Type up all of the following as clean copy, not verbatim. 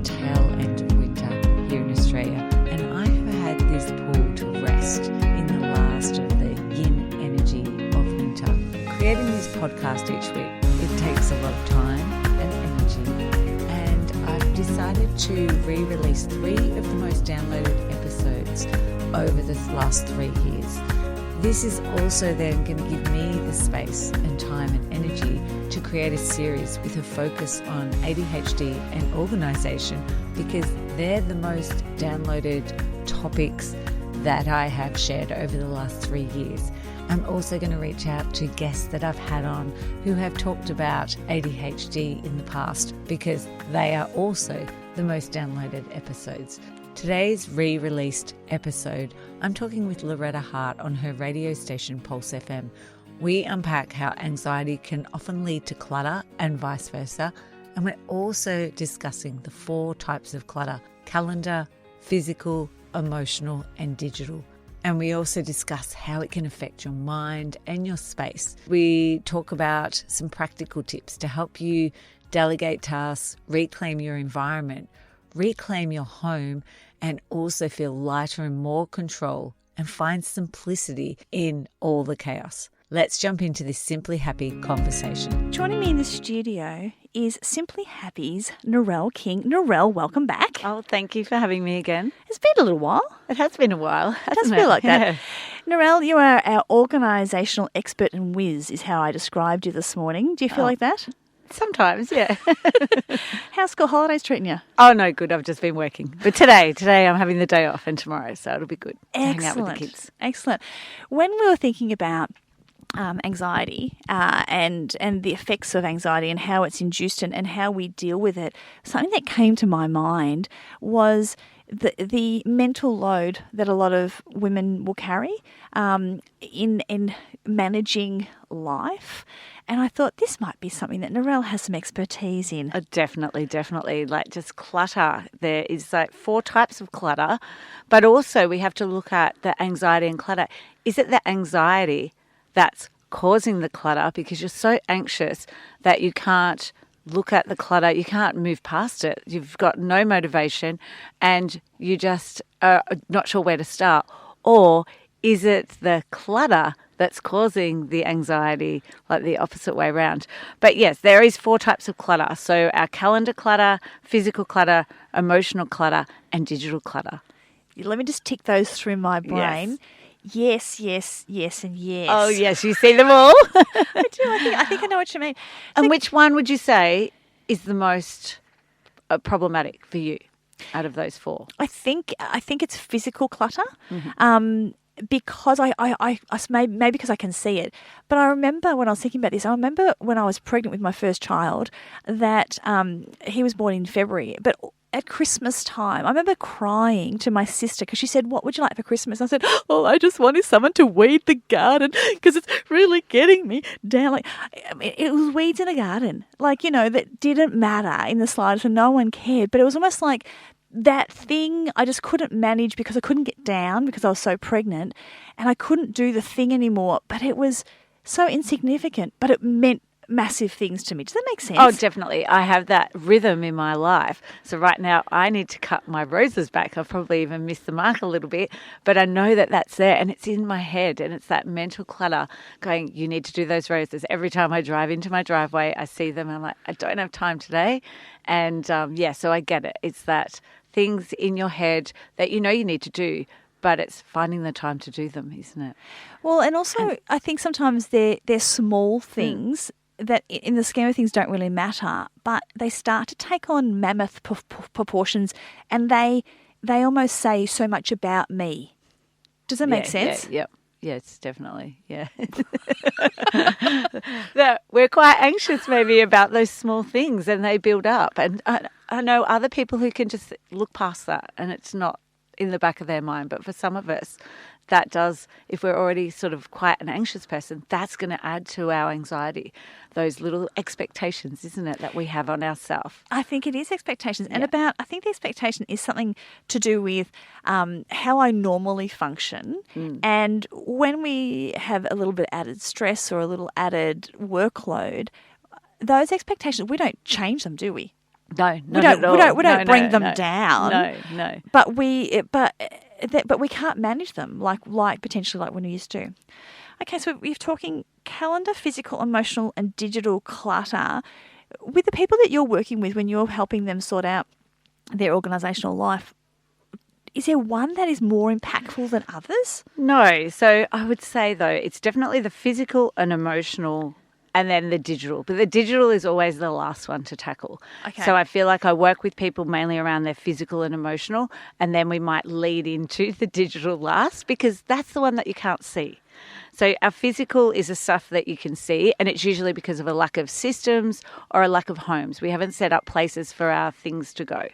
tail end of winter here in Australia, and I have had this pull to rest in the last of the yin energy of winter. Creating this podcast each week, it takes a lot of time and energy, and I've decided to re-release 3 of the most downloaded episodes over the last 3 years. This is also then going to give me the space and time and energy to create a series with a focus on ADHD and organisation, because they're the most downloaded topics that I have shared over the last 3 years. I'm also going to reach out to guests that I've had on who have talked about ADHD in the past, because they are also the most downloaded episodes. Today's re-released episode, I'm talking with Loretta Hart on her radio station Pulse FM. We unpack how anxiety can often lead to clutter and vice versa. And we're also discussing the 4 types of clutter: calendar, physical, emotional, and digital. And we also discuss how it can affect your mind and your space. We talk about some practical tips to help you delegate tasks, reclaim your environment, reclaim your home, and also feel lighter and more control and find simplicity in all the chaos. Let's jump into this Simply Happy conversation. Joining me in the studio is Simply Happy's Narelle King. Narelle, welcome back. Oh, thank you for having me again. It's been a little while. It has been a while. It does feel like that. Narelle, you are our organisational expert and whiz, is how I described you this morning. Do you feel like that? Sometimes, yeah. How's school holidays treating you? Oh, no, good. I've just been working. But today I'm having the day off, and tomorrow, so it'll be good to hang out with the kids. Excellent. When we were thinking about anxiety and the effects of anxiety and how it's induced and how we deal with it, something that came to my mind was the mental load that a lot of women will carry in managing life. And I thought this might be something that Narelle has some expertise in. Definitely. Like just clutter. There is like 4 types of clutter, but also we have to look at the anxiety and clutter. Is it the anxiety that's causing the clutter because you're so anxious that you can't look at the clutter, you can't move past it, you've got no motivation and you just are not sure where to start? Or is it the clutter that's causing the anxiety, like the opposite way around? But yes, there is 4 types of clutter. So our calendar clutter, physical clutter, emotional clutter, and digital clutter. Let me just tick those through my brain. Yes, and yes. Oh, yes, you see them all? I do. I think I know what you mean. And which one would you say is the most problematic for you out of those 4? I think it's physical clutter. Mm-hmm. Because I maybe because I can see it. But I remember when I was thinking about this, I remember when I was pregnant with my first child that he was born in February. But at Christmas time, I remember crying to my sister because she said, "What would you like for Christmas?" And I said, "Oh, I just wanted someone to weed the garden because it's really getting me down." Like it was weeds in a garden, that didn't matter in the slightest, and no one cared. But it was almost like that thing I just couldn't manage because I couldn't get down because I was so pregnant, and I couldn't do the thing anymore. But it was so insignificant, but it meant massive things to me. Does that make sense? Oh, definitely. I have that rhythm in my life. So right now I need to cut my roses back. I've probably even missed the mark a little bit, but I know that that's there and it's in my head, and it's that mental clutter going, you need to do those roses. Every time I drive into my driveway, I see them and I'm like, I don't have time today. And so I get it. It's that things in your head that you need to do, but it's finding the time to do them, isn't it? Well, and also I think sometimes they're small things that in the scheme of things don't really matter, but they start to take on mammoth proportions, and they almost say so much about me. Does that make sense? Yeah, yes, definitely. Yeah. We're quite anxious maybe about those small things, and they build up. And I know other people who can just look past that and it's not in the back of their mind. But for some of us, that does, if we're already sort of quite an anxious person, that's going to add to our anxiety. Those little expectations, isn't it, that we have on ourselves? I think it is expectations. And I think the expectation is something to do with how I normally function. And when we have a little bit added stress or a little added workload, those expectations, we don't change them, do we? We not don't. at all. We don't No, bring no, them no. down. No. But we can't manage them like potentially like when we used to. Okay, so we're talking calendar, physical, emotional, and digital clutter. With the people that you're working with, when you're helping them sort out their organisational life, is there one that is more impactful than others? No. So I would say, though, it's definitely the physical and emotional and then the digital. But the digital is always the last one to tackle. Okay. So I feel like I work with people mainly around their physical and emotional, and then we might lead into the digital last because that's the one that you can't see. So our physical is the stuff that you can see, and it's usually because of a lack of systems or a lack of homes. We haven't set up places for our things to go.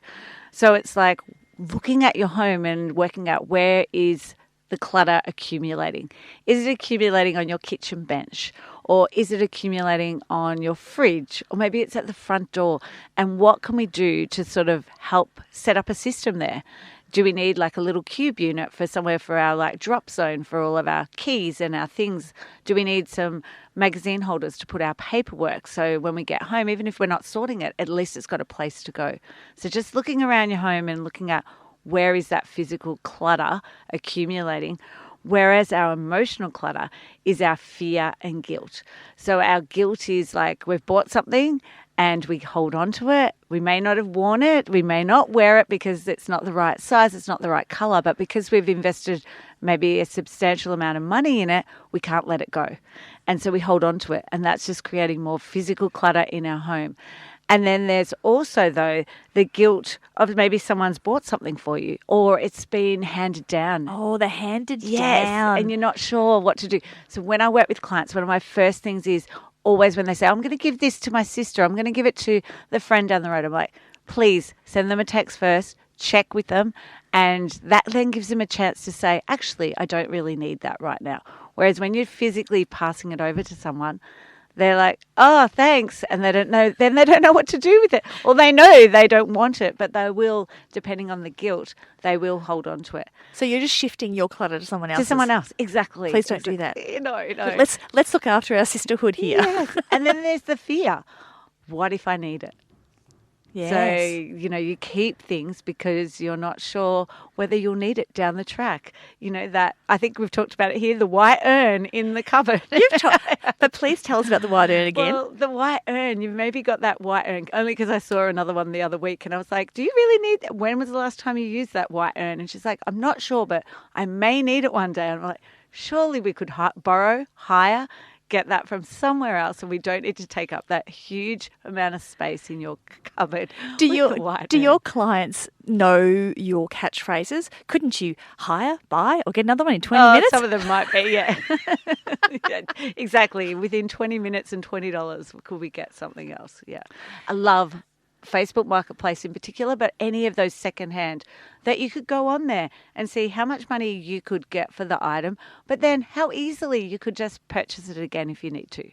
So it's like looking at your home and working out where is the clutter accumulating. Is it accumulating on your kitchen bench? Or is it accumulating on your fridge? Or maybe it's at the front door. And what can we do to sort of help set up a system there? Do we need like a little cube unit for somewhere for our like drop zone for all of our keys and our things? Do we need some magazine holders to put our paperwork so when we get home, even if we're not sorting it, at least it's got a place to go? So just looking around your home and looking at where is that physical clutter accumulating, whereas our emotional clutter is our fear and guilt. So our guilt is like we've bought something and we hold on to it. We may not have worn it. We may not wear it because it's not the right size, it's not the right color, but because we've invested maybe a substantial amount of money in it, we can't let it go. And so we hold on to it, and that's just creating more physical clutter in our home. And then there's also, though, the guilt of maybe someone's bought something for you or it's been handed down. Oh, they're handed Yes, down. and you're not sure what to do. So when I work with clients, one of my first things is always when they say, I'm going to give this to my sister, I'm going to give it to the friend down the road, I'm like, please send them a text first, check with them, and that then gives them a chance to say, actually, I don't really need that right now. Whereas when you're physically passing it over to someone, they're like, oh, thanks. And they don't know what to do with it. Or they know they don't want it, but they will, depending on the guilt, they will hold on to it. So you're just shifting your clutter to someone else. To someone else, exactly. Please don't do that. No. Let's look after our sisterhood here. Yes. And then there's the fear. What if I need it? Yes. So, you keep things because you're not sure whether you'll need it down the track. That I think we've talked about it here, the white urn in the cupboard. But please tell us about the white urn again. Well, the white urn, you've maybe got that white urn, only because I saw another one the other week and I was like, do you really need that? When was the last time you used that white urn? And she's like, I'm not sure, but I may need it one day. And I'm like, surely we could hire, get that from somewhere else, and we don't need to take up that huge amount of space in your cupboard. Do your clients know your catchphrases? Couldn't you hire, buy, or get another one in 20 minutes? Some of them might be, yeah. Yeah, exactly. Within 20 minutes and $20, could we get something else? Yeah. I love Facebook Marketplace in particular, but any of those secondhand that you could go on there and see how much money you could get for the item, but then how easily you could just purchase it again if you need to.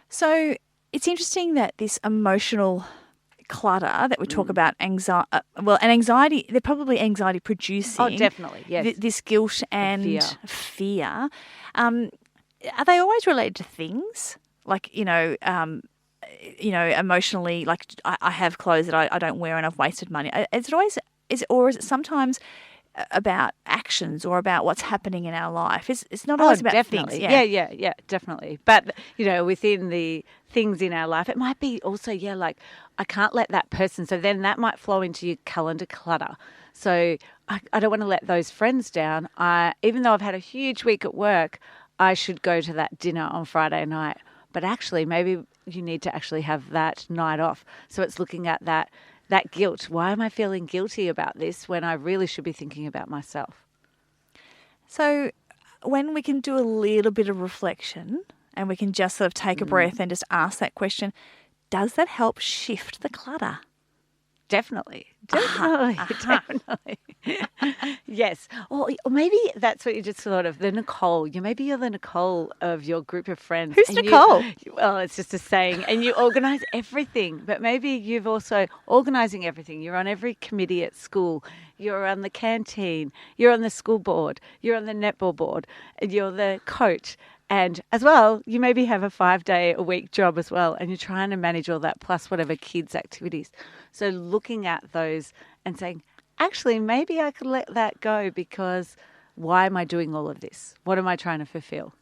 So it's interesting that this emotional clutter that we talk about, anxiety, they're probably anxiety producing. Oh, definitely, yes. This guilt and fear. Are they always related to things? Like, emotionally, like I have clothes that I don't wear and I've wasted money. Is it sometimes about actions or about what's happening in our life? It's not always about definitely. things. Yeah, definitely. But, within the things in our life, it might be also, like I can't let that person. So then that might flow into your calendar clutter. So I don't want to let those friends down. Even though I've had a huge week at work, I should go to that dinner on Friday night. But actually, maybe you need to actually have that night off. So it's looking at that guilt. Why am I feeling guilty about this when I really should be thinking about myself? So when we can do a little bit of reflection and we can just sort of take a breath and just ask that question, does that help shift the clutter? Definitely. Yes. Or maybe that's what you just thought of, the Nicole. Maybe you're the Nicole of your group of friends. Who's Nicole? Well, it's just a saying. And you organise everything. But maybe you've also organising everything. You're on every committee at school. You're on the canteen. You're on the school board. You're on the netball board. And you're the coach. And as well, you maybe have a 5-day-a-week job as well, and you're trying to manage all that plus whatever kids' activities. So looking at those and saying, actually, maybe I could let that go because why am I doing all of this? What am I trying to fulfill?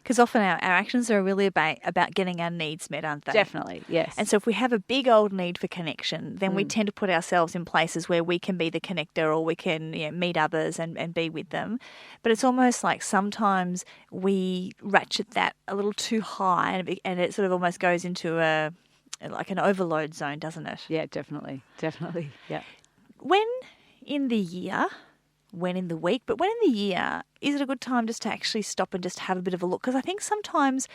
Because often our actions are really about getting our needs met, aren't they? Definitely, yes. And so if we have a big old need for connection, then we tend to put ourselves in places where we can be the connector or we can meet others and be with them. But it's almost like sometimes we ratchet that a little too high and it sort of almost goes into like an overload zone, doesn't it? Yeah, definitely, yeah. When in the year... when in the week, but when in the year, is it a good time just to actually stop and just have a bit of a look? Because I think sometimes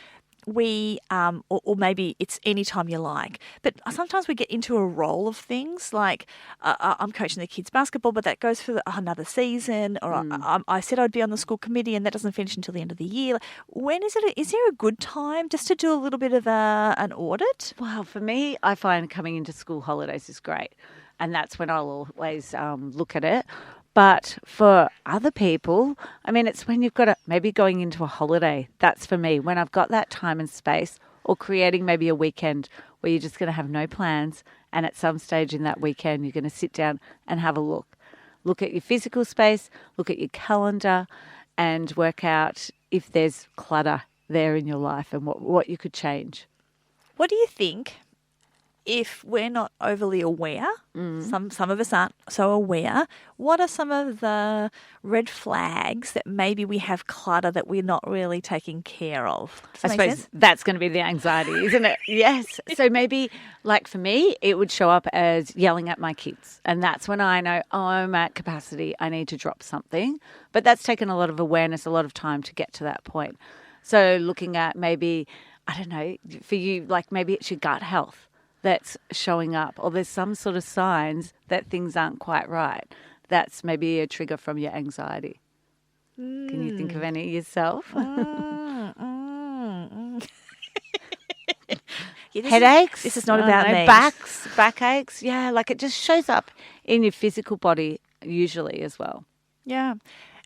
we, or maybe it's any time you like, but sometimes we get into a role of things like I'm coaching the kids basketball, but that goes for another season, or I said I'd be on the school committee and that doesn't finish until the end of the year. Is there a good time just to do a little bit of an audit? Well, for me, I find coming into school holidays is great, and that's when I'll always look at it. But for other people, I mean, it's when you've got maybe going into a holiday. That's for me, when I've got that time and space, or creating maybe a weekend where you're just going to have no plans. And at some stage in that weekend, you're going to sit down and have a look. Look at your physical space, look at your calendar, and work out if there's clutter there in your life and what you could change. What do you think? If we're not overly aware, some of us aren't so aware, what are some of the red flags that maybe we have clutter that we're not really taking care of? I suppose that's going to be the anxiety, isn't it? Yes. So maybe, like for me, it would show up as yelling at my kids. And that's when I know, I'm at capacity, I need to drop something. But that's taken a lot of awareness, a lot of time to get to that point. So looking at maybe, I don't know, for you, like maybe it's your gut health that's showing up, or there's some sort of signs that things aren't quite right. That's maybe a trigger from your anxiety. Can you think of any yourself? Headaches? This is not about me. Backaches. Yeah, like it just shows up in your physical body usually as well. Yeah.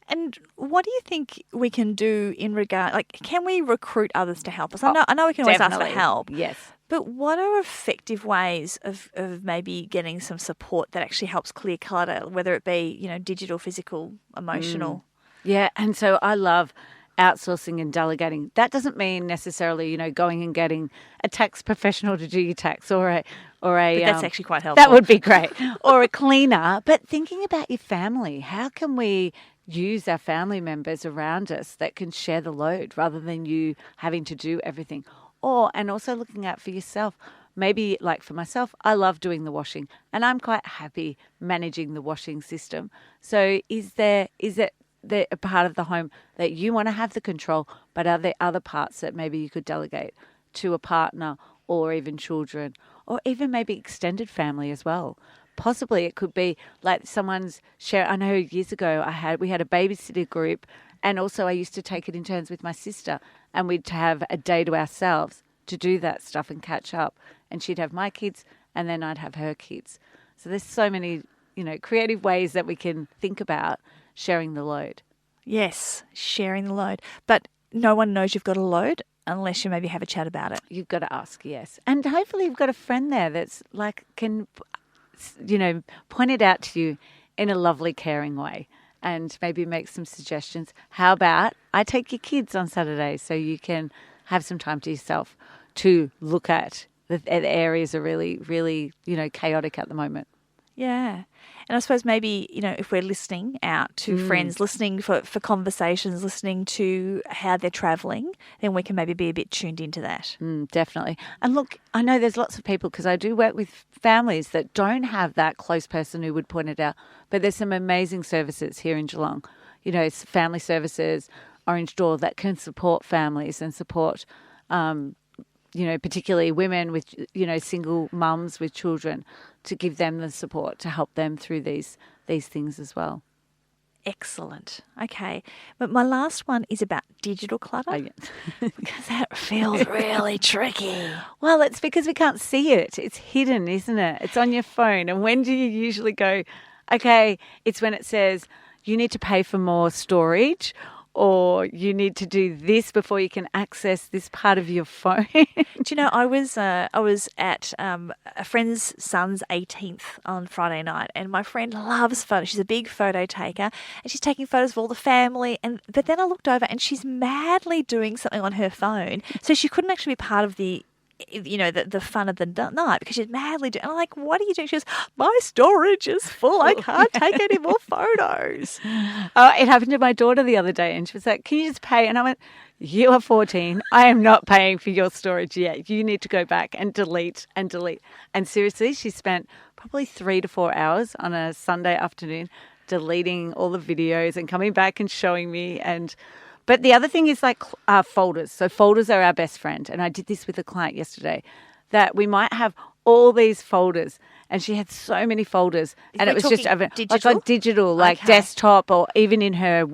And what do you think we can do in regard, like, can we recruit others to help us? I know we can always ask for help. Yes. But what are effective ways of maybe getting some support that actually helps clear clutter, whether it be, digital, physical, emotional? Yeah, and so I love outsourcing and delegating. That doesn't mean necessarily, going and getting a tax professional to do your tax or a But that's actually quite helpful. That would be great. Or a cleaner. But thinking about your family, how can we use our family members around us that can share the load rather than you having to do everything? And also looking out for yourself. Maybe like for myself, I love doing the washing and I'm quite happy managing the washing system. So is it a part of the home that you want to have the control, but are there other parts that maybe you could delegate to a partner or even children or even maybe extended family as well? Possibly it could be like someone's share. I know years ago we had a babysitter group, and also I used to take it in turns with my sister, and we'd have a day to ourselves to do that stuff and catch up. And she'd have my kids and then I'd have her kids. So there's so many, creative ways that we can think about sharing the load. Yes, sharing the load. But no one knows you've got a load unless you maybe have a chat about it. You've got to ask, yes. And hopefully you've got a friend there that's like can, point it out to you in a lovely, caring way and maybe make some suggestions. How about I take your kids on Saturdays so you can have some time to yourself to look at the areas are really, really, chaotic at the moment. Yeah. And I suppose maybe, if we're listening out to friends, listening for conversations, listening to how they're travelling, then we can maybe be a bit tuned into that. Definitely. And look, I know there's lots of people, because I do work with families that don't have that close person who would point it out, but there's some amazing services here in Geelong. Family services, Orange Door, that can support families and support particularly women with, single mums with children, to give them the support to help them through these things as well. Excellent. Okay. But my last one is about digital clutter. Oh, yeah. Because that feels really tricky. Well, it's because we can't see it. It's hidden, isn't it? It's on your phone. And when do you usually go, okay, it's when it says you need to pay for more storage, or you need to do this before you can access this part of your phone. Do you know, I was at a friend's son's 18th on Friday night, and my friend loves photos. She's a big photo taker, and she's taking photos of all the family. But then I looked over, and she's madly doing something on her phone, so she couldn't actually be part of the fun of the night because she's madly doing. And I'm like, what are you doing? She goes, my storage is full. I can't take any more photos. Oh, it happened to my daughter the other day, and she was like, can you just pay? And I went, you are 14. I am not paying for your storage yet. You need to go back and delete and delete. And seriously, she spent probably 3 to 4 hours on a Sunday afternoon deleting all the videos and coming back and showing me. But the other thing is like folders. So folders are our best friend. And I did this with a client yesterday, that we might have all these folders, and she had so many folders, and it was just digital, like desktop, or even in her,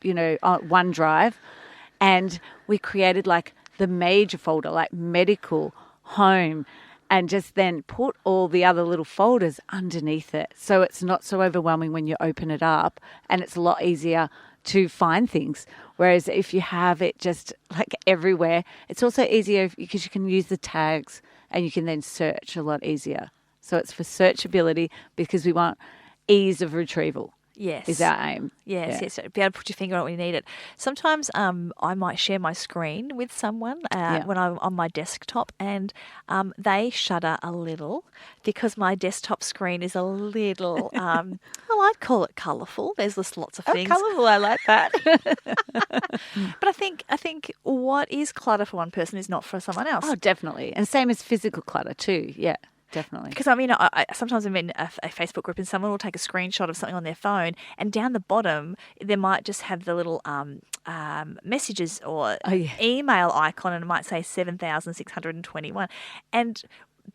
OneDrive. And we created like the major folder, like medical, home, and just then put all the other little folders underneath it. So it's not so overwhelming when you open it up, and it's a lot easier to find things. Whereas if you have it just like everywhere, it's also easier because you can use the tags and you can then search a lot easier. So it's for searchability because we want ease of retrieval. Yes. Is our aim. Yes. So be able to put your finger on it when you need it. Sometimes I might share my screen with someone when I'm on my desktop, and they shudder a little because my desktop screen is a little, I like call it colourful. There's just lots of things. Colourful, I like that. But I think what is clutter for one person is not for someone else. Oh, definitely. And same as physical clutter too. Yeah. Definitely. Because I sometimes I'm in a Facebook group and someone will take a screenshot of something on their phone, and down the bottom they might just have the little messages or email icon, and it might say 7,621, and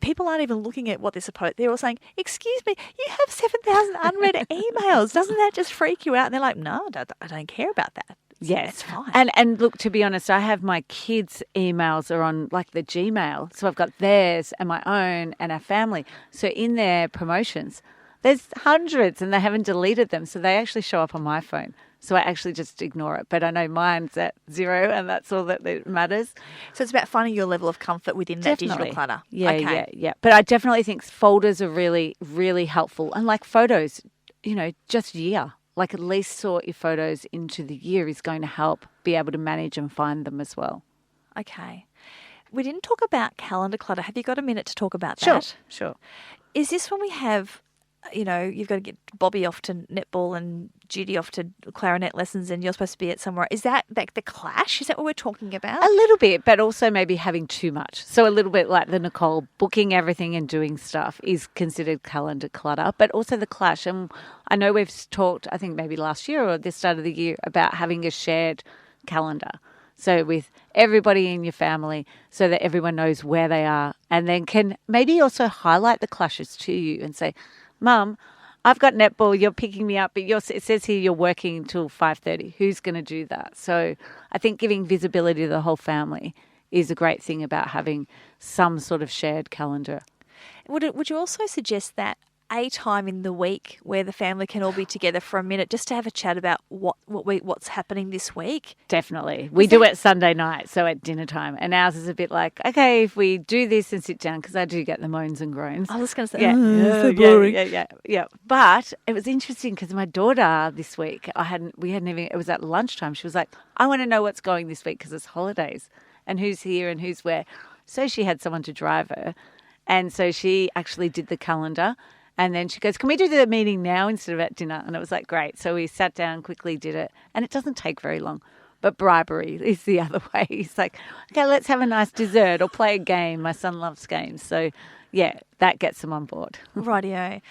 people aren't even looking at what they're supposed. They're all saying, "Excuse me, you have 7,000 unread emails. Doesn't that just freak you out?" And they're like, "No, I don't care about that." Yes, it's fine. And look, to be honest, I have my kids' emails are on like the Gmail. So I've got theirs and my own and our family. So in their promotions, there's hundreds and they haven't deleted them. So they actually show up on my phone. So I actually just ignore it. But I know mine's at 0 and that's all that matters. So it's about finding your level of comfort within that digital clutter. Yeah. But I definitely think folders are really, really helpful. And like photos, just year. Like at least sort your photos into the year is going to help be able to manage and find them as well. Okay. We didn't talk about calendar clutter. Have you got a minute to talk about that? Sure. Is this when we have, you've got to get Bobby off to netball and Judy off to clarinet lessons and you're supposed to be at somewhere? Is that like the clash? Is that what we're talking about? A little bit, but also maybe having too much. So a little bit like the Nicole, booking everything and doing stuff is considered calendar clutter, but also the clash. And I know we've talked, I think maybe last year or this start of the year, about having a shared calendar. So with everybody in your family so that everyone knows where they are, and then can maybe also highlight the clashes to you and say, Mum, I've got netball, you're picking me up, but it says here you're working until 5:30. Who's going to do that? So I think giving visibility to the whole family is a great thing about having some sort of shared calendar. Would you also suggest that a time in the week where the family can all be together for a minute just to have a chat about what's happening this week? Definitely. We do it Sunday night, so at dinner time. And ours is a bit like, okay, if we do this and sit down, because I do get the moans and groans. I was going to say, so boring. Yeah. But it was interesting because my daughter this week, we hadn't even, it was at lunchtime. She was like, I want to know what's going this week because it's holidays and who's here and who's where. So she had someone to drive her. And so she actually did the calendar. And then she goes, can we do the meeting now instead of at dinner? And it was like, great. So we sat down, quickly did it. And it doesn't take very long. But bribery is the other way. He's like, okay, let's have a nice dessert or play a game. My son loves games. So, yeah, that gets them on board. Rightio.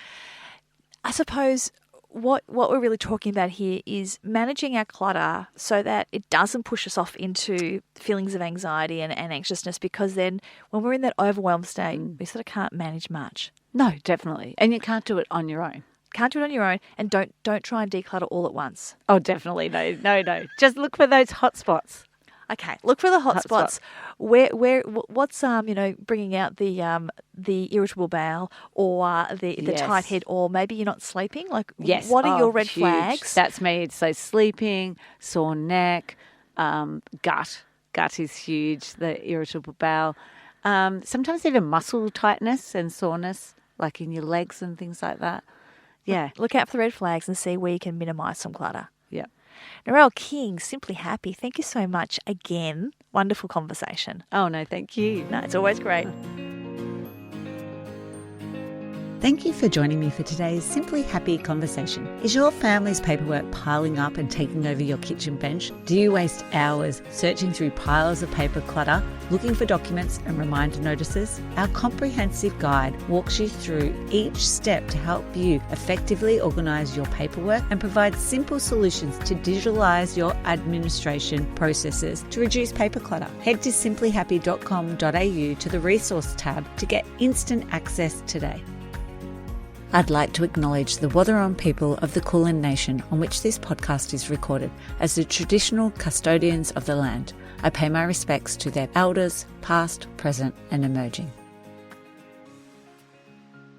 I suppose what we're really talking about here is managing our clutter so that it doesn't push us off into feelings of anxiety and anxiousness, because then when we're in that overwhelmed state, we sort of can't manage much. No, definitely. And you can't do it on your own. Can't do it on your own, and don't try and declutter all at once. Oh, definitely. No. Just look for those hot spots. Okay, look for the hot spots. What's bringing out the irritable bowel or the Yes. tight head, or maybe you're not sleeping? Like, Yes. what are your Oh, red huge. flags? That's me. So sleeping, sore neck, gut. Gut is huge. The irritable bowel. Sometimes even muscle tightness and soreness, like in your legs and things like that. Yeah. Look out for the red flags and see where you can minimise some clutter. Yeah. Narelle King, Simply Happy, thank you so much again. Wonderful conversation. Oh, no, thank you. No, it's always great. Thank you for joining me for today's Simply Happy conversation. Is your family's paperwork piling up and taking over your kitchen bench? Do you waste hours searching through piles of paper clutter, looking for documents and reminder notices? Our comprehensive guide walks you through each step to help you effectively organise your paperwork and provide simple solutions to digitalize your administration processes to reduce paper clutter. Head to simplyhappy.com.au to the resource tab to get instant access today. I'd like to acknowledge the Wathaurong people of the Kulin Nation on which this podcast is recorded as the traditional custodians of the land. I pay my respects to their elders, past, present and emerging.